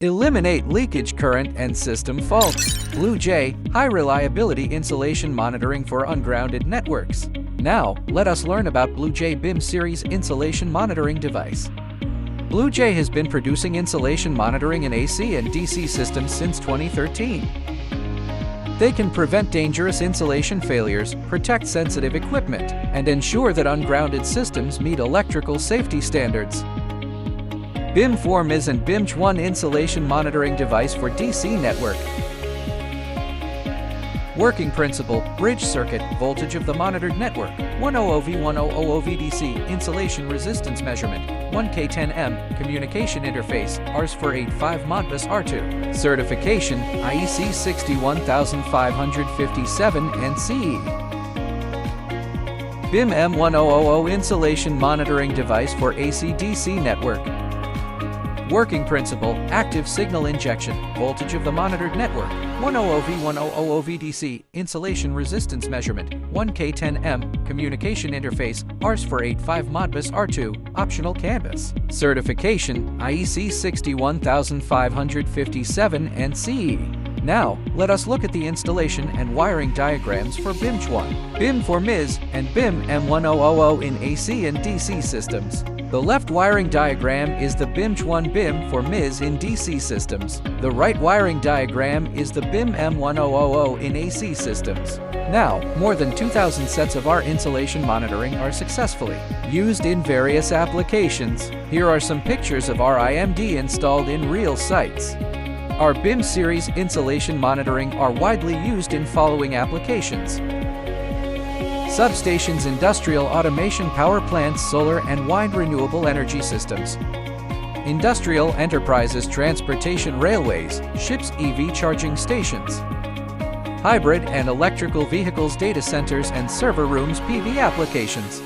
Eliminate leakage current and system faults. BlueJ, high reliability insulation monitoring for ungrounded networks. Now, let us learn about BlueJ BIM series insulation monitoring device. BlueJ has been producing insulation monitoring in AC and DC systems since 2013. They can prevent dangerous insulation failures, protect sensitive equipment, and ensure that ungrounded systems meet electrical safety standards. BIM 4MIS and BIM 1 insulation monitoring device for DC network. Working principle, bridge circuit, voltage of the monitored network, 100V1000VDC, insulation resistance measurement, 1K10M, communication interface, RS485 Modbus R2, certification, IEC 61557 and CE. BIM M1000 insulation monitoring device for AC-DC network. Working principle, active signal injection, voltage of the monitored network, 100V1000VDC, insulation resistance measurement, 1K10M, communication interface, RS485 Modbus R2, optional canvas, certification, IEC 61557 and CE. Now, let us look at the installation and wiring diagrams for BIM 1, BIM 4MIS, and BIM M1000 in AC and DC systems. The left wiring diagram is the BIM 1 BIM 4MIS in DC systems. The right wiring diagram is the BIM M1000 in AC systems. Now, more than 2,000 sets of our insulation monitoring are successfully used in various applications. Here are some pictures of our IMD installed in real sites. Our BIM series insulation monitoring are widely used in following applications: substations, industrial automation, power plants, solar and wind renewable energy systems, industrial enterprises, transportation, railways, ships, EV charging stations, hybrid and electrical vehicles, data centers and server rooms, PV applications.